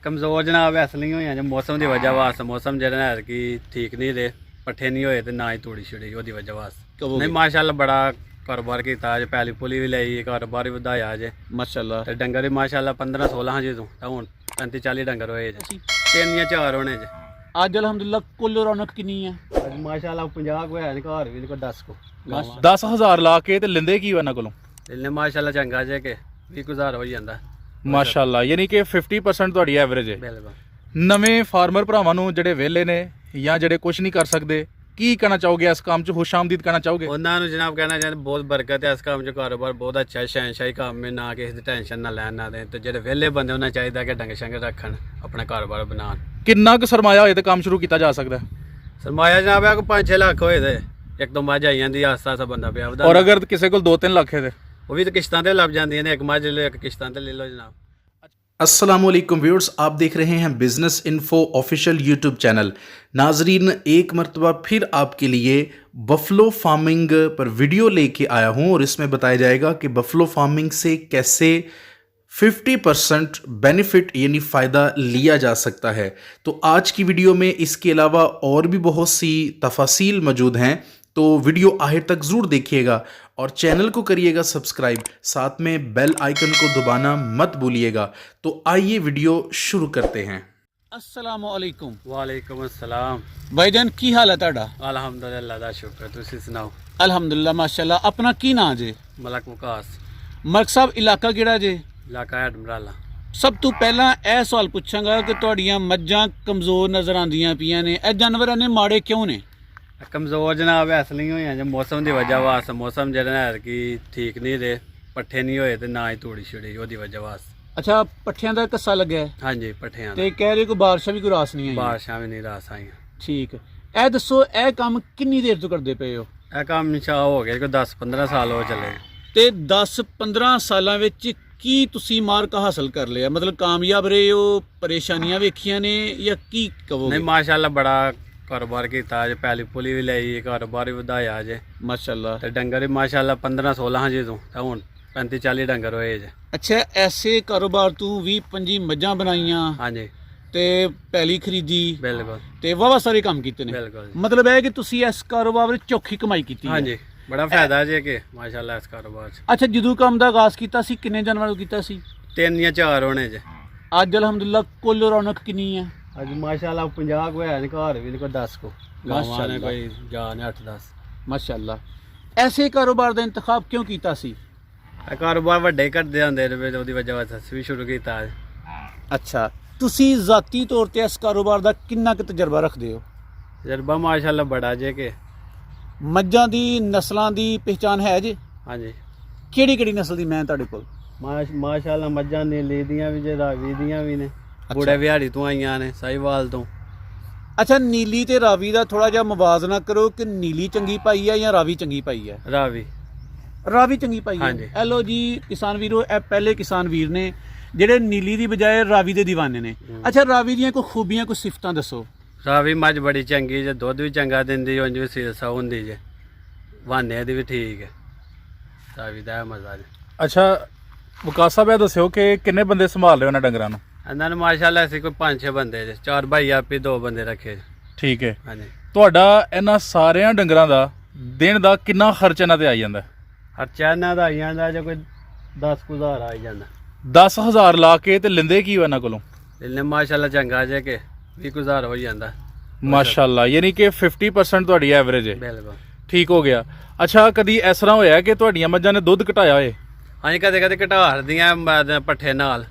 कमज़ोर जनाब इसलिए हुई जो मौसम की वजह वास्ते मौसम जो है कि ठीक नहीं रहे पट्ठे नहीं होए तो ना ही तूड़ी छड़ी वो वजह वास्ते नहीं माशाल्लाह बड़ा कारोबार किया अज पैली पुली भी लाई कारोबार भी वधाया अजे माशाल्लाह ते डंगर भी माशाल्लाह 15-16 जी तो हूँ 35-40 डंगर होए जे 3-4 होने जे ਅੱਜ ਅਲਹਮਦੁਲਿल्लाह ਕੁੱਲ ਰੌਣਕ ਕਿੰਨੀ ਹੈ अज माशाल्लाह 50 को है घर भी कोई 10 को 10,000 ਲਾ ਕੇ ਤੇ ਲਿੰਦੇ ਕੀ ਉਹਨਾਂ ਕੋਲੋਂ इन्हें माशाल्लाह चंगा जे कि 20,000 हो जाता ਮਾਸ਼ਾਅੱਲਾ ਯਾਨੀ ਕਿ 50% ਤੁਹਾਡੀ ਐਵਰੇਜ ਹੈ। बिल्कुल ਨਵੇਂ ਫਾਰਮਰ ਭਰਾਵਾਂ ਨੂੰ ਜਿਹੜੇ ਵਿਹਲੇ ਨੇ ਜਾਂ ਜਿਹੜੇ ਕੁਝ ਨਹੀਂ ਕਰ ਸਕਦੇ ਕੀ ਕਹਿਣਾ ਚਾਹੋਗੇ ਇਸ ਕੰਮ 'ਚ ਖੁਸ਼ਾਮਦੀਦ ਕਹਿਣਾ ਚਾਹੋਗੇ? उन्होंने जनाब कहना चाहते बहुत बरकत है इस काम च कारोबार बहुत अच्छा है शहनशाही काम में ना किसी की टेंशन ना लैन ना दें तो जो वेले बंदे उन्हें चाहिए कि डंगर शंगर रखन अपना कारोबार बनान ਕਿੰਨਾ ਕੁ ਸਰਮਾਇਆ ਹੋਏ ਤੇ ਕੰਮ ਸ਼ੁਰੂ ਕੀਤਾ ਜਾ ਸਕਦਾ ਹੈ? सरमाया जनाब है 5-6 लाख होए थे एक तो मज आई जाती आस्ता आस्ता बंदा पिया ਔਰ ਅਗਰ ਕਿਸੇ ਕੋਲ 2-3 ਲੱਖ ਹੈ ਤੇ वो भी तो किश्तां ते लग जाती ने एक मज ले लो एक किश्तां ते ले लो जनाब। अस्सलामुअलैकुम व्यूअर्स, आप देख रहे हैं business info official YouTube channel. नाजरीन, एक मरतबा फिर आपके लिए बफलो फार्मिंग पर वीडियो लेके आया हूं और इसमें बताया जाएगा कि बफलो फार्मिंग से कैसे 50% बेनिफिट यानी फ़ायदा लिया जा सकता है। तो आज की वीडियो में इसके अलावा और भी बहुत सी तफासील मौजूद हैं, तो वीडियो आखिर तक ज़रूर देखिएगा और चैनल को करिएगा सब्सक्राइब, साथ में बेल आइकन को दबाना मत भूलिएगा। तो आइए वीडियो शुरू करते हैं। अस्सलामु अलैकुम वालेकुम अस्सलाम भाईजान, की हाल है ਤੁਹਾਡਾ? अलहमदुलिल्लाह दा शुक्र तुसी सुनाओ। ਅਲਹਮਦੁਲਿल्लाह ਮਾਸ਼ਾਅੱਲਾਹ। ਆਪਣਾ ਕੀ ਨਾਂ ਜੇ? मलक मुकास ਮਲਕ ਸਾਹਿਬ, ਇਲਾਕਾ ਕਿਹੜਾ ਜੇ? इलाका है डमराला। ਸਭ ਤੋਂ ਪਹਿਲਾਂ ਇਹ ਸਵਾਲ ਪੁੱਛਾਂਗਾ ਕਿ ਤੁਹਾਡੀਆਂ ਮੱਝਾਂ ਕਮਜ਼ੋਰ ਨਜ਼ਰ ਆਉਂਦੀਆਂ ਪਈਆਂ ਨੇ, ਇਹ ਜਾਨਵਰਾਂ ਨੇ ਮਾੜੇ ਕਿਉਂ ਨੇ? कमज़ोर जनाब इसलिए हुई जो मौसम की वजह वास्ते मौसम जो है कि ठीक नहीं रहे पट्ठे नहीं होए तो ना ही तूड़ी छड़ी वो वजह वास्ते। ਅੱਛਾ, ਪੱਠਿਆਂ ਦਾ ਕੱਸਾ ਲੱਗਿਆ ਹੈ हाँ जी पट्ठिया ਤੇ ਕਹਿ ਰਹੇ ਕੋਈ ਬਾਰਿਸ਼ਾਂ ਵੀ ਕੋਈ ਰਾਸ ਨਹੀਂ ਆਈ? बारिशां भी नहीं रास आई। ਠੀਕ, ਇਹ ਦੱਸੋ ਇਹ ਕੰਮ ਕਿੰਨੀ ਦੇਰ ਤੋਂ ਕਰਦੇ ਪਏ ਹੋ? यह काम इंशा हो गया कोई 10-15 साल हो चले। ਤੇ 10-15 ਸਾਲਾਂ ਵਿੱਚ ਕੀ ਤੁਸੀਂ ਮਾਰਕ ਹਾਸਲ ਕਰ ਲਿਆ? ਮਤਲਬ ਕਾਮਯਾਬ ਰਹੇ ਹੋ, ਪਰੇਸ਼ਾਨੀਆਂ ਵੇਖੀਆਂ ਨੇ ਜਾਂ ਕੀ ਕਹੋਗੇ? नहीं माशाल्लाह बड़ा कारोबार किया अज पैली पुली भी लाई कारोबार भी वधाया अजे ਮਾਸ਼ਾਅੱਲਾ। ते डंगर भी माशाल्लाह 15-16 जी तो हूँ 35-40 डंगर होए जे। ਅੱਛਾ, ਐਸੇ ਕਾਰੋਬਾਰ ਤੂੰ 20-25 ਮੱਝਾਂ ਬਣਾਈਆਂ हाँ जी ਤੇ ਪੈਲੀ ਖਰੀਦੀ बिल्कुल ਤੇ ਵਾਵਾ ਸਾਰੇ ਕੰਮ ਕੀਤੇ ਨੇ। बिल्कुल ਮਤਲਬ ਇਹ ਕਿ ਤੁਸੀਂ ਇਸ ਕਾਰੋਬਾਰ ਵਿੱਚ ਚੌਖੀ ਕਮਾਈ ਕੀਤੀ हाँ ਹੈ। जी बड़ा फायदा जे कि माशाल्लाह इस कारोबार च ਅੱਛਾ, ਜਦੋਂ ਕੰਮ ਦਾ ਆਗਾਜ਼ ਕੀਤਾ ਸੀ ਕਿੰਨੇ ਜਾਨਵਰਾਂ ਤੋਂ ਕੀਤਾ ਸੀ? 3-4 होने जे। ਅੱਜ ਅਲਹਮਦੁਲਿल्लाह ਕੁੱਲ ਰੌਣਕ ਕਿੰਨੀ ਹੈ? अज माशाल्लाह 50 को है घर भी कोई 10 को गावां ने माशाल्लाह। कोई जान 8-10। ਮਾਸ਼ਾਅੱਲਾ। ਐਸੇ ਕਾਰੋਬਾਰ ਦਾ ਇੰਤਖਾਬ ਕਿਉਂ ਕੀਤਾ ਸੀ? ਇਹ ਕਾਰੋਬਾਰ ਵੱਡੇ ਕਰਦੇ ਹੁੰਦੇ ਨੇ ਉਹਦੀ ਵਜ੍ਹਾ ਵਾਸਤੇ ਅਸੀਂ ਵੀ ਸ਼ੁਰੂ ਕੀਤਾ। ਅੱਛਾ, ਤੁਸੀਂ ਜ਼ਾਤੀ ਤੌਰ ਤੇ ਇਸ ਕਾਰੋਬਾਰ ਦਾ ਕਿੰਨਾ ਕੁ ਤਜਰਬਾ ਰੱਖਦੇ ਹੋ? ਤਜਰਬਾ ਮਾਸ਼ਾਅੱਲਾ ਬੜਾ ਜੇ ਕਿ ਮੱਝਾਂ ਦੀ ਨਸਲਾਂ ਦੀ ਪਹਿਚਾਨ ਹੈ ਜੇ? ਹਾਂਜੀ ਕਿਹੜੀ ਕਿਹੜੀ ਨਸਲ ਦੀ ਮੈਂ ਤੁਹਾਡੇ ਕੋਲ? ਮਾਸ਼ਾਅੱਲਾ ਮੱਝਾਂ ਨੀਲੀ ਦੀਆਂ ਵੀ ਜੇ ਰਾਵੀ ਦੀਆਂ ਵੀ ਨੇ, ਬੂੜੇ ਵਿਹਾੜੀ ਤੋਂ ਆਈਆਂ ਨੇ, ਸਾਹੀਵਾਲ ਤੋਂ। ਅੱਛਾ, ਨੀਲੀ ਤੇ ਰਾਵੀ ਦਾ ਥੋੜਾ ਜਿਹਾ ਮਵਾਜ਼ਨਾ ਕਰੋ ਕਿ ਨੀਲੀ ਚੰਗੀ ਪਾਈ ਹੈ ਜਾਂ ਰਾਵੀ ਚੰਗੀ ਪਾਈ ਹੈ? ਰਾਵੀ ਰਾਵੀ ਚੰਗੀ ਪਾਈ ਹੈ। ਹਾਂਜੀ। ਹੈਲੋ ਜੀ ਕਿਸਾਨ ਵੀਰੋ, ਇਹ ਪਹਿਲੇ ਕਿਸਾਨ ਵੀਰ ਨੇ ਜਿਹੜੇ ਨੀਲੀ ਦੀ ਬਜਾਏ ਰਾਵੀ ਦੇ دیਵਾਨੇ ਨੇ। ਅੱਛਾ, ਰਾਵੀ ਦੀਆਂ ਕੋਈ ਖੂਬੀਆਂ ਕੋਈ ਸਿਫਤਾਂ ਦੱਸੋ। ਰਾਵੀ ਮੱਝ ਬੜੀ ਚੰਗੀ ਜੇ, ਦੁੱਧ ਵੀ ਚੰਗਾ ਦਿੰਦੀ, ਉਂਝ ਵੀ ਸੀਲਸਾ ਹੁੰਦੀ ਜੇ, ਵਾਨੇ ਦੀ ਵੀ ਠੀਕ ਹੈ। ਰਾਵੀ ਦਾ ਇਹ ਮਜ਼ਾ ਜੇ। ਅੱਛਾ ਵਕਾਸ ਸਾਹਿਬ, ਇਹ ਦੱਸਿਓ ਕਿ ਕਿੰਨੇ ਬੰਦੇ ਸੰਭਾਲ ਰਹੇ ਹੋ ਇਹਨਾਂ ਡੰਗਰਾਂ ਨੂੰ? ਇਹਨਾਂ ਨੂੰ ਮਾਸ਼ਾਅੱਲਾ ਅਸੀਂ ਕੋਈ 5-6 ਬੰਦੇ ਜੇ, 4 ਭਾਈ ਆਪੀ 2 ਬੰਦੇ ਰੱਖੇ ਜੇ। ਠੀਕ ਹੈ। ਹਾਂਜੀ ਤੁਹਾਡਾ ਇਹਨਾਂ ਸਾਰਿਆਂ ਡੰਗਰਾਂ ਦਾ ਦਿਨ ਦਾ ਕਿੰਨਾ ਖਰਚ ਇਹਨਾਂ ਤੇ ਆ ਜਾਂਦਾ? ਖਰਚਾ ਇਹਨਾਂ ਦਾ ਆਈ ਜਾਂਦਾ ਜੇ ਕੋਈ 10,000 ਆ ਜਾਂਦਾ। 10,000 ਲਾ ਕੇ ਤੇ ਲਿੰਦੇ ਕੀ ਹੋ ਇਹਨਾਂ ਕੋਲੋਂ? ਇਹਨੇ ਮਾਸ਼ਾਅੱਲਾ ਚੰਗਾ ਜੇ ਕਿ 20,000 ਹੋ ਜਾਂਦਾ। ਮਾਸ਼ਾਅੱਲਾ, ਯਾਨੀ ਕਿ 50% ਤੁਹਾਡੀ ਐਵਰੇਜ ਹੈ। ਬਿਲਕੁਲ ਠੀਕ ਹੋ ਗਿਆ। ਅੱਛਾ, ਕਦੀ ਇਸ ਤਰ੍ਹਾਂ ਹੋਇਆ ਕਿ ਤੁਹਾਡੀਆਂ ਮੱਝਾਂ ਨੇ ਦੁੱਧ ਘਟਾਇਆ ਹੋਏ? ਹਾਂਜੀ ਕਦੇ ਕਦੇ ਘਟਾ ਹਰਦੀਆਂ ਪੱਠੇ ਨਾਲ।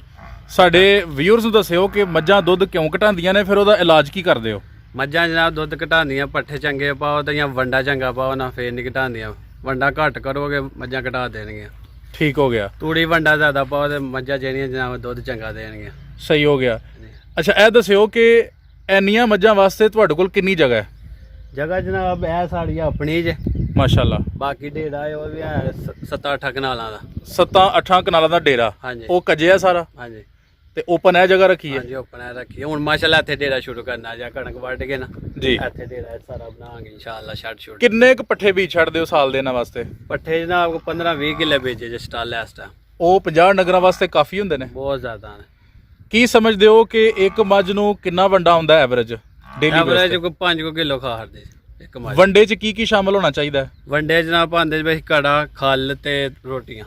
ਸਾਡੇ ਵਿਊਅਰਸ ਨੂੰ ਦੱਸਿਓ ਕਿ ਮੱਝਾਂ ਦੁੱਧ ਕਿਉਂ ਘਟਾਉਂਦੀਆਂ ਨੇ, ਫਿਰ ਉਹਦਾ ਇਲਾਜ ਕੀ ਕਰਦੇ ਹੋ? ਮੱਝਾਂ ਜਨਾਬ ਦੁੱਧ ਘਟਾਉਂਦੀਆਂ, ਪੱਠੇ ਚੰਗੇ ਪਾਓ ਤੇ ਜਾਂ ਵੰਡਾ ਚੰਗਾ ਪਾਓ ਨਾ, ਫੇਰ ਨਹੀਂ ਘਟਾਉਂਦੀਆਂ। ਵੰਡਾ ਘੱਟ ਕਰੋਗੇ ਮੱਝਾਂ ਘਟਾ ਦੇਣਗੀਆਂ। ਠੀਕ ਹੋ ਗਿਆ। ਤੂੜੀ ਵੰਡਾ ਜ਼ਿਆਦਾ ਪਾਓ ਤੇ ਮੱਝਾਂ ਜਿਹੜੀਆਂ ਜਨਾਬ ਦੁੱਧ ਚੰਗਾ ਦੇਣਗੀਆਂ। ਸਹੀ ਹੋ ਗਿਆ। ਅੱਛਾ, ਇਹ ਦੱਸਿਓ ਕਿ ਇੰਨੀਆਂ ਮੱਝਾਂ ਵਾਸਤੇ ਤੁਹਾਡੇ ਕੋਲ ਕਿੰਨੀ ਜਗ੍ਹਾ ਹੈ? ਜਗ੍ਹਾ ਜਨਾਬ ਇਹ ਸਾਡੀ ਆਪਣੀ ਜੇ, ਮਾਸ਼ਾਅੱਲਾ। ਬਾਕੀ ਢੇੜਾ ਹੈ ਉਹ ਵੀ ਹੈ 7-8 ਕਨਾਲਾਂ ਦਾ। 7-8 ਕਨਾਲਾਂ ਦਾ ਡੇਰਾ? ਹਾਂਜੀ ਉਹ ਕੱਜਿਆ ਸਾਰਾ ਹਾਂਜੀ ਤੇ ਓਪਨ ਹੈ ਜਗ੍ਹਾ ਰੱਖੀ ਹੈ? ਹਾਂਜੀ ਓਪਨ ਰੱਖੀ ਹੁਣ ਮਾਸ਼ਾਅੱਲਾ। ਇੱਥੇ ਢੇੜਾ ਸ਼ੁਰੂ ਕਰਨਾ ਜਾਂ ਕਣਕ ਵੱਢ ਕੇ ਨਾ ਜੀ ਇੱਥੇ ਢੇੜਾ ਸਾਰਾ ਬਣਾਵਾਂਗੇ ਇਨਸ਼ਾਅੱਲਾ। ਛੱਡ ਕਿੰਨੇ ਕੁ ਪੱਠੇ ਬੀਜ ਛੱਡਦੇ ਹੋ ਸਾਲ ਦੇ ਇਹਨਾਂ ਵਾਸਤੇ? ਪੱਠੇ ਜਨਾਬ 15-20 ਕਿੱਲੇ ਬੀਜੇ ਜੇ ਸਟਾਲ ਇਸ ਟਾਈਮ। ਉਹ 50 ਡੰਗਰਾਂ ਵਾਸਤੇ ਕਾਫੀ ਹੁੰਦੇ ਨੇ? ਬਹੁਤ ਜ਼ਿਆਦਾ ਨੇ। ਕੀ ਸਮਝਦੇ ਹੋ ਕਿ ਇੱਕ ਮੱਝ ਨੂੰ ਕਿੰਨਾ ਵੰਡਾ ਹੁੰਦਾ ਐਵਰੇਜ ਡੇਲੀ ਐਵਰੇਜ ਕੋਈ 5 ਕਿਲੋ ਖਾਰਦੇ ਇੱਕ ਮੱਝ। ਵੰਡੇ 'ਚ ਕੀ ਸ਼ਾਮਲ ਹੋਣਾ ਚਾਹੀਦਾ ਹੈ? ਵੰਡੇ ਜਨਾਬ ਪਾਉਂਦੇ ਵਿੱਚ ਕੜਾ, ਖੱਲ ਤੇ ਰੋਟੀਆਂ।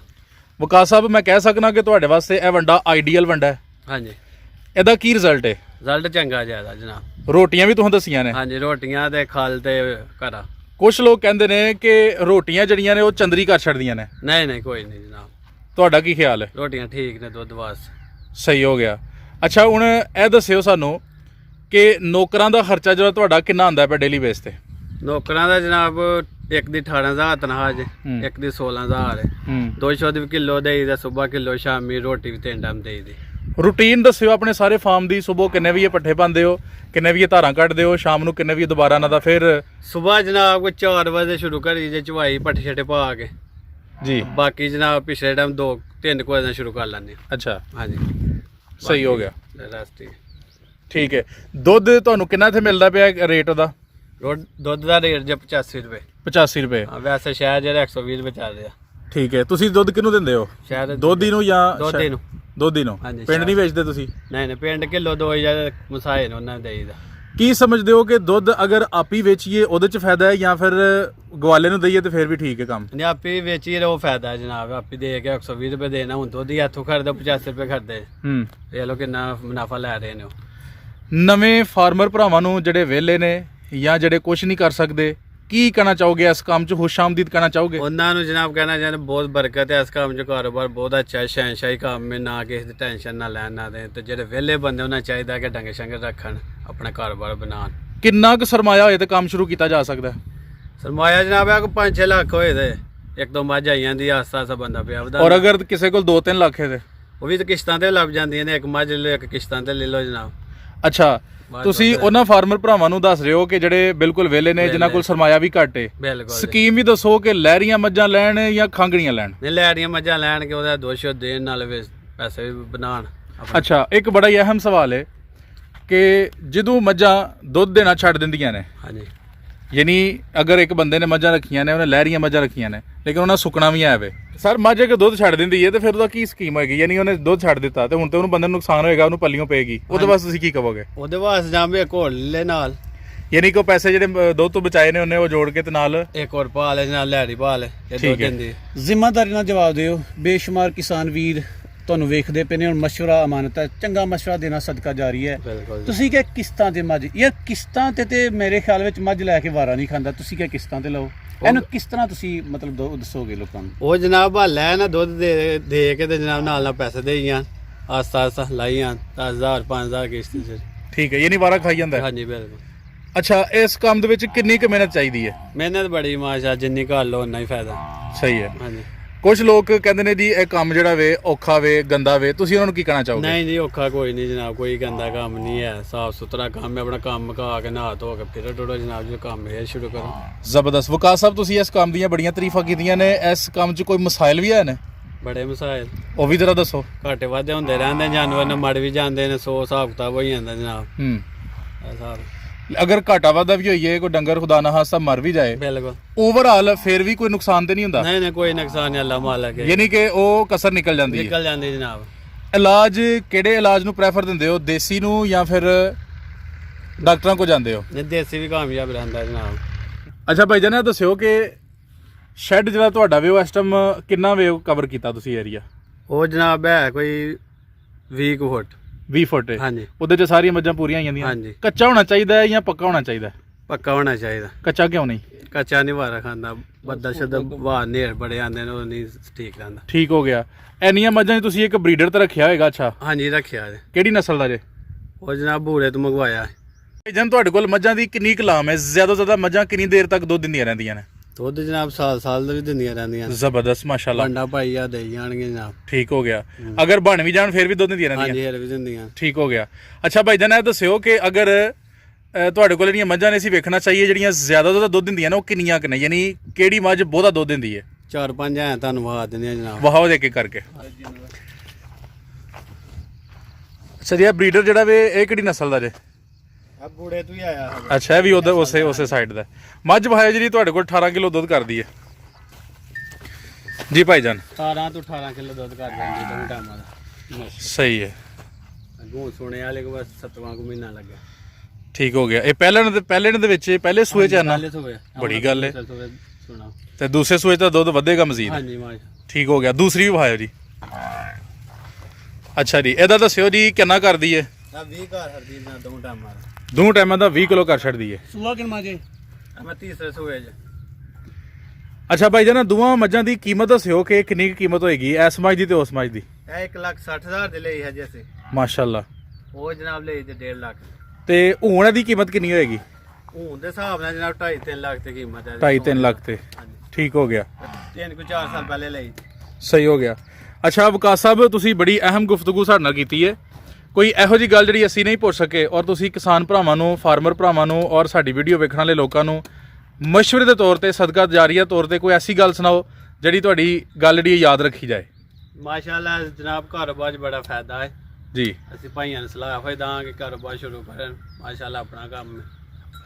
ਵਕਾਸ ਸਾਹਿਬ, ਮੈਂ ਕਹਿ ਸਕਦਾ ਕਿ ਤੁਹਾਡੇ ਵਾਸਤੇ ਇਹ ਵੰਡਾ ਆਈਡੀਅਲ ਵੰਡਾ ਹੈ। ਹਾਂਜੀ, ਇਹਦਾ ਕੀ ਰਿਜ਼ਲਟ ਹੈ? ਰਿਜ਼ਲਟ ਚੰਗਾ ਜ਼ਿਆਦਾ ਜਨਾਬ। ਰੋਟੀਆਂ ਵੀ ਤੁਹਾਨੂੰ ਦੱਸੀਆਂ ਨੇ। ਹਾਂਜੀ, ਰੋਟੀਆਂ ਤੇ ਖੱਲ ਤੇ ਕੜਾ। ਕੁਝ ਲੋਕ ਕਹਿੰਦੇ ਨੇ ਕਿ ਰੋਟੀਆਂ ਜਿਹੜੀਆਂ ਨੇ ਉਹ ਚੰਦਰੀ ਕਰ ਛੱਡਦੀਆਂ ਨੇ, ਨਹੀਂ ਕੋਈ ਨਹੀਂ ਜਨਾਬ, ਤੁਹਾਡਾ ਕੀ ਖਿਆਲ ਹੈ? ਰੋਟੀਆਂ ਠੀਕ ਨੇ ਦੁੱਧ ਵਾਸਤੇ। ਸਹੀ ਹੋ ਗਿਆ। ਅੱਛਾ, ਹੁਣ ਇਹ ਦੱਸਿਓ ਸਾਨੂੰ ਕਿ ਨੌਕਰਾਂ ਦਾ ਖਰਚਾ ਜਿਹੜਾ ਤੁਹਾਡਾ ਕਿੰਨਾ ਆਉਂਦਾ ਪਿਆ ਡੇਲੀ ਬੇਸ ਤੇ? ਨੌਕਰਾਂ ਦਾ ਜਨਾਬ ਇੱਕ ਦੀ 18,000 ਤਨਖਾਹ ਜੇ, ਇੱਕ ਦੀ 16,000 ਹੈ। 200 ਦੀ ਕਿਲੋ ਦੇਈਦਾ, ਸਵੇਰ ਕਿਲੋ, ਸ਼ਾਮੀ ਰੋਟੀ ਵੀ 3 ਟਾਈਮ ਦੇਈਦੀ। ਰੂਟੀਨ ਦੱਸਿਓ ਆਪਣੇ ਸਾਰੇ ਫਾਰਮ ਦੀ। ਸਵੇਰ ਕਿੰਨੇ ਵਜੇ ਪੱਠੇ ਪਾਉਂਦੇ ਹੋ, ਕਿੰਨੇ ਵਜੇ ਧਾਰਾਂ ਕੱਢਦੇ ਹੋ, ਸ਼ਾਮ ਨੂੰ ਕਿੰਨੇ ਵਜੇ ਦੁਬਾਰਾ ਇਹਨਾਂ ਦਾ ਫਿਰ? ਸਵੇਰ ਜਨਾਬ ਕੋਈ 4 ਵਜੇ ਸ਼ੁਰੂ ਕਰੀ ਜੇ ਚਵਾਈ ਪੱਠੇ ਛੱਟੇ ਪਾ ਕੇ ਜੀ। ਬਾਕੀ ਜਨਾਬ ਪਿਛਲੇ ਟਾਈਮ 2-3 ਵਜੇ ਸ਼ੁਰੂ ਕਰ ਲੈਂਦੇ ਹਾਂ। ਅੱਛਾ, ਹਾਂਜੀ, ਸਹੀ ਹੋ ਗਿਆ। ਰਸਤੀ ਠੀਕ ਹੈ। ਦੁੱਧ ਤੁਹਾਨੂੰ ਕਿੰਨਾ ਇੱਥੇ ਮਿਲਦਾ ਪਿਆ ਰੇਟ ਉਹਦਾ? ਦੁੱਧ ਦਾ ਰੇਟ ਜੇ 85 ਰੁਪਏ। 85 ਰੁਪਏ। ਹਾਂ, ਵੈਸੇ ਸ਼ਾਇਦ ਜਿਹੜਾ 120 ਰੁਪਏ ਚੱਲ ਰਿਹਾ। ਠੀਕ ਹੈ। ਤੁਸੀਂ ਦੁੱਧ ਕਿਹਨੂੰ ਦਿੰਦੇ ਹੋ? ਸ਼ਾਇਦ ਦੋਧੀ ਨੂੰ ਜਾਂ ਦੋਧੀ ਨੂੰ। ਦੋਧੀ ਨੂੰ। ਹਾਂਜੀ, ਪਿੰਡ ਨਹੀਂ ਵੇਚਦੇ ਤੁਸੀਂ? ਨਹੀਂ ਪਿੰਡ ਕਿਲੋ 2000 ਮਸਾਏ ਨੇ ਉਹਨਾਂ ਦੇ ਦੇਈਦਾ। ਕੀ ਸਮਝਦੇ ਹੋ ਕਿ ਦੁੱਧ ਅਗਰ ਆਪ ਹੀ ਵੇਚੀਏ ਉਹਦੇ 'ਚ ਫਾਇਦਾ ਹੈ ਜਾਂ ਫਿਰ ਗਵਾਲੇ ਨੂੰ ਦਈਏ ਤੇ ਫਿਰ ਵੀ ਠੀਕ ਹੈ ਕੰਮ? ਨਹੀਂ, ਆਪੇ ਵੇਚੀਏ ਉਹ ਫਾਇਦਾ ਹੈ ਜਨਾਬ। ਆਪੇ ਦੇ ਕੇ 120 ਰੁਪਏ ਦੇਣਾ, ਹੁਣ ਦੁੱਧ ਹੀ ਇੱਥੋਂ ਖਰੀਦੋ 85 ਰੁਪਏ ਖਰੀਦੇ। ਇਹ ਲੋ ਕਿੰਨਾ ਮੁਨਾਫਾ ਲੈ ਰਹੇ ਨੇ ਉਹ। ਨਵੇਂ ਫਾਰਮਰ ਭਰਾਵਾਂ ਨੂੰ ਜਿਹੜੇ ਵਿਹਲੇ ਨੇ ਜਾਂ ਜਿਹੜੇ ਕੁਝ ਨਹੀਂ ਕਰ ਸਕਦੇ, ਕੀ ਕਹਿਣਾ ਚਾਹੋਗੇ ਇਸ ਕੰਮ 'ਚ? ਖੁਸ਼ਾਮਦੀਦ ਕਹਿਣਾ ਚਾਹੋਗੇ ਉਹਨਾਂ ਨੂੰ ਜਨਾਬ? ਕਹਿਣਾ ਚਾਹੁੰਦੇ ਬਹੁਤ ਬਰਕਤ ਹੈ ਇਸ ਕੰਮ 'ਚ, ਕਾਰੋਬਾਰ ਬਹੁਤ ਅੱਛਾ ਹੈ, ਸ਼ਹਿਨਸ਼ਾਹੀ ਕੰਮ ਹੈ, ਨਾ ਕਿਸੇ ਦੀ ਟੈਨਸ਼ਨ ਨਾ ਲੈਣ ਨਾ ਦੇਣ। ਤੇ ਜਿਹੜੇ ਵਿਹਲੇ ਬੰਦੇ ਉਹਨਾਂ ਚਾਹੀਦਾ ਕਿ ਡੰਗੇ ਸ਼ੰਗੇ ਰੱਖਣ, ਆਪਣਾ ਕਾਰੋਬਾਰ ਬਣਾਉਣ। ਕਿੰਨਾ ਕੁ ਸਰਮਾਇਆ ਹੋਏ ਤੇ ਕੰਮ ਸ਼ੁਰੂ ਕੀਤਾ ਜਾ ਸਕਦਾ? ਸਰਮਾਇਆ ਜਨਾਬ ਹੈ ਕੋਈ 5-6 ਲੱਖ ਹੋਏ ਤੇ ਇੱਕ ਦੋ ਮੱਝ ਆਈਆਂ ਦੀ ਆਸਤਾ ਬੰਦਾ ਪਿਆ ਵਧਾ। ਔਰ ਅਗਰ ਕਿਸੇ ਕੋਲ 2-3 ਲੱਖ ਹੈ ਤੇ ਉਹ ਵੀ ਤਾਂ ਕਿਸ਼ਤਾਂ ਤੇ ਲੱਭ ਜਾਂਦੀਆਂ ਨੇ। ਇੱਕ ਮੱਝ ਲੈ ਇੱਕ ਕਿਸ਼ਤਾਂ ਤੇ ਲੈ ਲਓ ਜਨਾਬ। ਅੱਛਾ, ਤੁਸੀਂ ਉਹਨਾਂ ਫਾਰਮਰ ਭਰਾਵਾਂ ਨੂੰ ਦੱਸ ਰਹੇ ਹੋ ਕਿ ਜਿਹੜੇ ਬਿਲਕੁਲ ਵਿਹਲੇ ਨੇ, ਜਿਨ੍ਹਾਂ ਕੋਲ ਸਰਮਾਇਆ ਵੀ ਘੱਟ ਹੈ। ਬਿਲਕੁਲ। ਸਕੀਮ ਵੀ ਦੱਸੋ ਕਿ ਲਹਿਰੀਆਂ ਮੱਝਾਂ ਲੈਣ ਜਾਂ ਖਾਂਗਣੀਆਂ ਲੈਣ? ਨਹੀਂ, ਲੈਣੀਆਂ ਮੱਝਾਂ ਲੈਣ ਕੇ ਉਹਦਾ ਦੋਸ਼ੋ ਦੇਣ ਨਾਲ ਪੈਸੇ ਵੀ ਬਣਾਉਣ। ਅੱਛਾ, ਇੱਕ ਬੜਾ ਹੀ ਅਹਿਮ ਸਵਾਲ ਹੈ ਕਿ ਜਦੋਂ ਮੱਝਾਂ ਦੁੱਧ ਦੇਣਾ ਛੱਡ ਦਿੰਦੀਆਂ ਨੇ, ਹਾਂਜੀ, ਯਾਨੀ ਅਗਰ ਇੱਕ ਬੰਦੇ ਨੇ ਮੱਝਾਂ ਰੱਖੀਆਂ ਨੇ, ਉਹਨੇ ਲਹਿਰੀਆਂ ਮੱਝਾਂ ਰੱਖੀਆਂ ਨੇ, ਲੇਕਿਨ ਉਹਨਾਂ ਸੁੱਕਣਾ ਵੀ ਹੈ ਵੇ ਸਰ, ਮੱਝ ਅਗਰ ਦੁੱਧ ਛੱਡ ਦਿੰਦੀ ਹੈ ਤੇ ਫਿਰ ਉਹਦਾ ਕੀ ਸਕੀਮ ਹੋਏਗੀ? ਯਾਨੀ ਉਹਨੇ ਦੁੱਧ ਛੱਡ ਦਿੱਤਾ ਤੇ ਹੁਣ ਤੇ ਉਹਨੂੰ ਬੰਦੇ ਨੂੰ ਨੁਕਸਾਨ ਹੋਏਗਾ, ਉਹਨੂੰ ਪੱਲੀਆਂ ਪਏਗੀ, ਉਹਦੇ ਵਾਸਤੇ ਤੁਸੀਂ ਕੀ ਕਹੋਗੇ? ਉਹਦੇ ਵਾਸਤੇ ਜਾਂ ਵੀ ਇੱਕ ਹੋਰ ਲੈ ਨਾਲ, ਯਾਨੀ ਕਿ ਉਹ ਪੈਸੇ ਜਿਹੜੇ ਦੁੱਧ ਤੋਂ ਬਚਾਏ ਨੇ ਉਹਨੇ ਉਹ ਜੋੜ ਕੇ ਤੇ ਨਾਲ ਇੱਕ ਹੋਰ ਪਾ ਲੈ, ਨਾਲ ਲੈੜੀ ਪਾ ਲੈ ਤੇ ਦੁੱਧ ਦਿੰਦੀ। ਜ਼ਿੰਮੇਵਾਰੀ ਨਾਲ ਜਵਾਬ ਦਿਓ। ਬੇਸ਼ੁਮਾਰ ਕਿਸਾਨ ਵੀਰ ਤੁਹਾਨੂੰ ਵੇਖਦੇ ਪਏ ਨੇ। ਹੁਣ ਮਸ਼ਵਰਾ ਅਮਾਨਤ ਹੈ, ਚੰਗਾ ਮਸ਼ਵਰਾ ਦੇਣਾ ਸਦਕਾ ਜਾਰੀ ਹੈ। ਬਿਲਕੁਲ। ਤੁਸੀਂ ਕਿ ਕਿਸ਼ਤਾਂ ਤੇ ਮੱਝ, ਯਾਰ ਕਿਸ਼ਤਾਂ ਤੇ ਮੇਰੇ ਖਿਆਲ ਵਿੱਚ ਮੱਝ ਲੈ ਕੇ ਵਾਰਾ ਨਹੀਂ ਖਾਂਦਾ। ਤੁਸੀਂ ਕਿ ਕਿਸ਼ਤਾਂ ਤੇ ਲਓ, ਇਹਨੂੰ ਕਿਸ ਤਰ੍ਹਾਂ ਤੁਸੀਂ ਮਤਲਬ ਦੱਸੋਗੇ ਲੋਕਾਂ ਨੂੰ? ਉਹ ਜਨਾਬ ਲੈ ਨਾ ਦੁੱਧ ਦੇ ਕੇ ਤੇ ਜਨਾਬ ਨਾਲ ਪੈਸੇ ਦੇਈਆਂ, ਆਸਤਾ ਲਾਈਆਂ 10,000 5,000 ਕਿਸ਼ਤ ਚ। ਠੀਕ ਹੈ, ਯਾਨੀ ਵਾਰਾ ਖਾਈ ਜਾਂਦਾ ਹੈ। ਹਾਂਜੀ, ਬਿਲਕੁਲ। ਅੱਛਾ, ਇਸ ਕੰਮ ਦੇ ਵਿੱਚ ਕਿੰਨੀ ਕੁ ਮਿਹਨਤ ਚਾਹੀਦੀ ਹੈ? ਮਿਹਨਤ ਬੜੀ ਮਾਸ਼ਾ, ਜਿੰਨੀ ਘਰ ਲਓ ਉਨਾ ਹੀ ਫਾਇਦਾ। ਸਹੀ ਹੈ। ਹਾਂਜੀ। ਕੁਝ ਲੋਕ ਕਹਿੰਦੇ ਨੇ ਜੀ ਇਹ ਕੰਮ ਜਿਹੜਾ ਵੇ ਔਖਾ ਵੇ, ਗੰਦਾ ਵੇ, ਤੁਸੀਂ ਉਹਨਾਂ ਨੂੰ ਕੀ ਕਹਿਣਾ ਚਾਹੋਗੇ? ਨਹੀਂ ਜੀ, ਔਖਾ ਕੋਈ ਨਹੀਂ ਜਨਾਬ, ਕੋਈ ਗੰਦਾ ਕੰਮ ਨਹੀਂ ਹੈ, ਸਾਫ ਸੁਥਰਾ ਕੰਮ ਹੈ। ਆਪਣਾ ਕੰਮ ਮੁਕਾ ਕੇ ਨਹਾ ਧੋ ਕੇ ਫਿਰ ਟੁੱਟੋ ਜਨਾਬ, ਜੋ ਕੰਮ ਹੈ ਸ਼ੁਰੂ ਕਰੋ। ਜ਼ਬਰਦਸਤ। ਵਕਾਸ ਸਾਹਿਬ, ਤੁਸੀਂ ਇਸ ਕੰਮ ਦੀਆਂ ਬੜੀਆਂ ਤਾਰੀਫਾਂ ਕੀਤੀਆਂ ਨੇ, ਇਸ ਕੰਮ 'ਚ ਕੋਈ ਮਸਾਇਲ ਵੀ ਹੈ ਨੇ? ਬੜੇ ਮਸਾਇਲ, ਉਹ ਵੀ ਜ਼ਰਾ ਦੱਸੋ। ਘਾਟੇ ਵਾਧੇ ਹੁੰਦੇ ਰਹਿੰਦੇ, ਜਾਨਵਰ ਨੇ ਮੜ ਵੀ ਜਾਂਦੇ ਨੇ, 100 ਹਿਸਾਬ ਕਿਤਾਬ ਹੋ ਜਾਂਦਾ ਜਨਾਬ। ਹਿਸਾਬ ਅਗਰ ਘਾਟਾ ਵਾਧਾ ਵੀ ਹੋਈਏ, ਕੋਈ ਡੰਗਰ ਖੁਦਾ ਨਾ ਖਾਸਤਾ ਮਰ ਵੀ ਜਾਏ, ਬਿਲਕੁਲ ਓਵਰਆਲ ਫਿਰ ਵੀ ਕੋਈ ਨੁਕਸਾਨ ਤੇ ਨਹੀਂ ਹੁੰਦਾ? ਨਹੀਂ ਕੋਈ ਨੁਕਸਾਨ ਨਹੀਂ, ਅੱਲਾ ਮਾਲਕ ਹੈ। ਯਾਨੀ ਕਿ ਉਹ ਕਸਰ ਨਿਕਲ ਜਾਂਦੀ ਹੈ। ਨਿਕਲ ਜਾਂਦੀ ਜਨਾਬ। ਇਲਾਜ ਕਿਹੜੇ ਇਲਾਜ ਨੂੰ ਪ੍ਰੈਫਰ ਦਿੰਦੇ ਹੋ, ਦੇਸੀ ਨੂੰ ਜਾਂ ਫਿਰ ਡਾਕਟਰਾਂ ਕੋਲ ਜਾਂਦੇ ਹੋ? ਨਹੀਂ, ਦੇਸੀ ਵੀ ਕਾਮਯਾਬ ਰਹਿੰਦਾ ਜਨਾਬ। ਅੱਛਾ ਭਾਈ ਜਾਨ, ਇਹ ਦੱਸਿਓ ਕਿ ਸ਼ੈੱਡ ਜਿਹੜਾ ਤੁਹਾਡਾ ਵੇ ਉਹ ਇਸ ਟਾਈਮ ਕਿੰਨਾ ਵੇ ਕਵਰ ਕੀਤਾ ਤੁਸੀਂ ਏਰੀਆ? ਉਹ ਜਨਾਬ ਹੈ ਕੋਈ 20 ਫੁੱਟ। 20 ਫੁੱਟ ਹੈ। ਹਾਂਜੀ। ਉਹਦੇ 'ਚ ਸਾਰੀਆਂ ਮੱਝਾਂ ਪੂਰੀਆਂ ਆਈਆਂ ਦੀਆਂ? ਹਾਂਜੀ। ਕੱਚਾ ਹੋਣਾ ਚਾਹੀਦਾ ਹੈ ਜਾਂ ਪੱਕਾ ਹੋਣਾ ਚਾਹੀਦਾ? ਪੱਕਾ ਹੋਣਾ ਚਾਹੀਦਾ। ਕੱਚਾ ਕਿਉਂ ਨਹੀਂ? ਕੱਚਾ ਨਹੀਂ ਵਾਰਾ ਖਾਂਦਾ, ਬੱਦਲ ਸ਼ਦਦ ਵਾਰ ਨੇਰ ਬੜੇ ਆਉਂਦੇ ਨੇ, ਉਹ ਨਹੀਂ ਠੀਕ ਰਹਿੰਦਾ। ਠੀਕ ਹੋ ਗਿਆ। ਇੰਨੀਆਂ ਮੱਝਾਂ 'ਚ ਤੁਸੀਂ ਇੱਕ ਬਰੀਡਰ ਤੇ ਰੱਖਿਆ ਹੋਏਗਾ? ਅੱਛਾ, ਹਾਂਜੀ, ਰੱਖਿਆ ਜੇ। ਕਿਹੜੀ ਨਸਲ ਦਾ ਜੇ? ਉਹ ਜਨਾਬ ਬੂੜੇ ਤੋਂ ਮੰਗਵਾਇਆ। ਭਾਈ ਜਾਨ, ਤੁਹਾਡੇ ਕੋਲ ਮੱਝਾਂ ਦੀ ਕਿੰਨੀ ਕਲਾਮ ਹੈ? ਜ਼ਿਆਦਾ ਤੋਂ ਜ਼ਿਆਦਾ ਮੱਝਾਂ ਕਿੰਨੀ ਦੇਰ ਤੱਕ ਦੁੱਧ ਦਿੰਦੀਆਂ ਰਹਿੰਦੀਆਂ ਨੇ? ਦੁੱਧ ਜਨਾਬ ਸਾਲ ਦਾ ਵੀ ਦਿੰਦੀਆਂ ਰਹਿੰਦੀਆਂ। ਜ਼ਬਰਦਸਤ, ਮਾਸ਼ਾਅੱਲਾ। ਭਾਂਡਾ ਭਾਈ ਆ ਦੇਈ ਜਾਣਗੇ ਜਨਾਬ। ਠੀਕ ਹੋ ਗਿਆ। ਅਗਰ ਬਣ ਵੀ ਜਾਣ ਫਿਰ ਵੀ ਦੁੱਧ ਦਿੰਦੀਆਂ ਰਹਿੰਦੀਆਂ? ਹਾਂਜੀ, ਹਰ ਵੀ ਦਿੰਦੀਆਂ। ਠੀਕ ਹੋ ਗਿਆ। ਅੱਛਾ ਭਾਈ ਜਾਨ, ਇਹ ਦੱਸਿਓ ਕਿ ਅਗਰ ਤੁਹਾਡੇ ਕੋਲ ਜਿਹੜੀਆਂ ਮੱਝਾਂ ਨੇ ਅਸੀਂ ਵੇਖਣਾ ਚਾਹੀਏ ਜਿਹੜੀਆਂ ਜ਼ਿਆਦਾ ਤੋਂ ਜ਼ਿਆਦਾ ਦੁੱਧ ਦਿੰਦੀਆਂ ਨੇ, ਉਹ ਕਿੰਨੀਆਂ ਕੁ ਨੇ? ਯਾਨੀ ਕਿਹੜੀ ਮੱਝ ਬਹੁਤਾ ਦੁੱਧ ਦਿੰਦੀ ਹੈ? 4-5 ਐ ਤੁਹਾਨੂੰ ਵਹਾ ਦਿੰਦੀਆਂ ਜਨਾਬ। ਵਹਾਓ ਦੇ ਕੇ ਕਰਕੇ। ਅੱਛਾ ਜੀ, ਇਹ ਬਰੀਡਰ ਜਿਹੜਾ ਵੇ ਇਹ ਕਿਹੜੀ ਨਸਲ ਦਾ ਜੇ? ਆ ਬੂੜੇ ਤੋਂ ਹੀ ਆਇਆ। ਅੱਛਾ, ਇਹ ਵੀ ਉਧਰ ਉਸੇ ਸਾਈਡ ਦਾ ਮੱਝ ਵਹਾਇਆ ਜਿਹੜੀ ਤੁਹਾਡੇ ਕੋਲ 18 ਕਿਲੋ ਦੁੱਧ ਕਰਦੀ ਹੈ ਜੀ ਭਾਈ ਜਾਨ? 17 ਤੋਂ 18 ਕਿਲੋ ਦੁੱਧ ਕਰ ਜਾਂਦੀ ਦੋਵੇਂ ਟਾਈਮਾਂ ਦਾ। ਸਹੀ ਹੈ। ਅੱਗੋਂ ਸੁਣਿਆ ਵਾਲੇ ਕੋ ਬਸ 7ਵਾਂ ਕੁ ਮਹੀਨਾ ਲੱਗਿਆ। ਠੀਕ ਹੋ ਗਿਆ। ਇਹ ਪਹਿਲੇ ਦੇ ਵਿੱਚ ਪਹਿਲੇ ਸੂਏ ਚ ਆਨਾ ਪਹਿਲੇ ਸੂਏ ਬੜੀ ਗੱਲ ਹੈ। ਸੁਣਾ ਤੇ ਦੂਸਰੇ ਸੂਏ ਤਾਂ ਦੁੱਧ ਵਧੇਗਾ ਮਜ਼ੀਦ। ਹਾਂਜੀ ਮਾਸ਼ ਠੀਕ ਹੋ ਗਿਆ। ਦੂਸਰੀ ਵੀ ਵਹਾਇਓ ਜੀ। ਅੱਛਾ ਜੀ, ਇਹਦਾ ਦੱਸਿਓ ਜੀ ਕਿੰਨਾ ਕਰਦੀ ਹੈ? 20 ਘਰ ਹਰਦੀ ਨਾ ਦੋ ਟਾਈਮ ਮਾਰ ਦੋ ਟਾਈਮਾਂ ਦਾ 20 ਕਿਲੋ ਕਰ ਛੱਡਦੀ ਹੈ। ਸੂਆ ਕਿੰਨਾ ਜੇ? ਮੈਂ ਤੀਸਰੇ ਸੂਏ ਚ। ਅੱਛਾ ਭਾਈ ਜਾਨ, ਦੋਵਾਂ ਮੱਝਾਂ ਦੀ ਕੀਮਤ ਦੱਸਿਓ ਕਿ ਕਿੰਨੀ ਕੁ ਕੀਮਤ ਹੋਏਗੀ, ਇਸ ਮੱਝ ਦੀ ਤੇ ਉਸ ਮੱਝ ਦੀ। ਇਹ 1,60,000 ਦੇ ਲਈ ਹਜੇ ਅਸੀਂ, ਮਾਸ਼ਾਅੱਲਾ। ਉਹ ਜਨਾਬ ਲਈ ਤੇ 1.5 ਲੱਖ। ਤੇ ਹੁਣ ਇਹਦੀ ਕੀਮਤ ਕਿੰਨੀ ਹੋਏਗੀ? ਹੁਣ ਦੇ ਹਿਸਾਬ ਨਾਲ ਜਨਾਬ 2.5-3 ਲੱਖ ਤੇ ਕੀਮਤ ਹੈ। 2.5-3 ਲੱਖ ਤੇ। ਹਾਂਜੀ, ਠੀਕ ਹੋ ਗਿਆ। 3-4 ਸਾਲ ਪਹਿਲੇ ਲਈ। ਸਹੀ ਹੋ ਗਿਆ। ਅੱਛਾ ਵਿਕਾਸ ਸਾਹਿਬ, ਤੁਸੀਂ ਬੜੀ ਅਹਿਮ ਗੁਫ਼ਤਗੂ ਸਾਡੇ ਨਾਲ ਕੀਤੀ ਹੈ। ਕੋਈ ਇਹੋ ਜੀ ਗੱਲ ਜਿਹੜੀ ਅਸੀਂ ਨਹੀਂ ਪੁੱਛ ਸਕੇ ਔਰ ਤੁਸੀਂ ਕਿਸਾਨ ਭਰਾਵਾਂ ਨੂੰ, ਫਾਰਮਰ ਭਰਾਵਾਂ ਨੂੰ ਔਰ ਸਾਡੀ ਵੀਡੀਓ ਵੇਖਣ ਵਾਲੇ ਲੋਕਾਂ ਨੂੰ ਮਸ਼ਵਰੇ ਦੇ ਤੌਰ ਤੇ, ਸਦਕਾ ਜਾਰੀਆ ਤੌਰ ਤੇ ਕੋਈ ਐਸੀ ਗੱਲ ਸੁਣਾਓ ਜਿਹੜੀ ਤੁਹਾਡੀ ਗੱਲ ਜਿਹੜੀ ਯਾਦ ਰੱਖੀ ਜਾਏ। ਮਾਸ਼ਾਅੱਲਾ ਜਨਾਬ, ਕਾਰੋਬਾਰ 'ਚ ਬੜਾ ਫਾਇਦਾ ਹੈ ਜੀ। ਅਸੀਂ ਭਾਈਆਂ ਨੂੰ ਸਲਾਹ ਹੋਏ ਦਾਂਗੇ ਕਾਰੋਬਾਰ ਸ਼ੁਰੂ ਕਰਨ। ਮਾਸ਼ਾਅੱਲਾ ਆਪਣਾ ਕੰਮ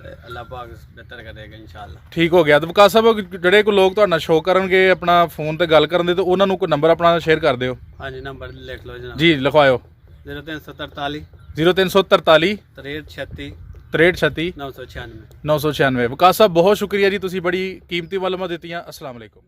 ਤੇ ਅੱਲਾਹ ਪਾਕ ਬਿਹਤਰ ਕਰੇਗਾ ਇਨਸ਼ਾਅੱਲਾ। ਠੀਕ ਹੋ ਗਿਆ। ਤੇ ਵਿਕਾਸ ਸਾਹਿਬ, ਜਿਹੜੇ ਕੋਈ ਲੋਕ ਤੁਹਾਡੇ ਨਾਲ ਸ਼ੋਅ ਕਰਨਗੇ ਆਪਣਾ ਫੋਨ ਤੇ ਗੱਲ ਕਰਨ ਦੇ, ਤੇ ਉਹਨਾਂ ਨੂੰ ਕੋਈ ਨੰਬਰ ਆਪਣਾ ਸ਼ੇਅਰ ਕਰ ਦਿਓ। ਹਾਂਜੀ, ਨੰਬਰ ਲਿਖ ਲਓ ਜਨਾਬ। ਜੀ ਲਿਖਵਾਇਓ। 0343 0343 6336 6336 996। 996। ਵਿਕਾਸ ਸਾਹਿਬ ਬਹੁਤ ਸ਼ੁਕਰੀਆ ਜੀ, ਤੁਸੀਂ ਬੜੀ ਕੀਮਤੀ ਮਾਲੂਮਾਤ ਦਿੱਤੀਆਂ। ਅਸਲਾਮ ਅਲੈਕੁਮ।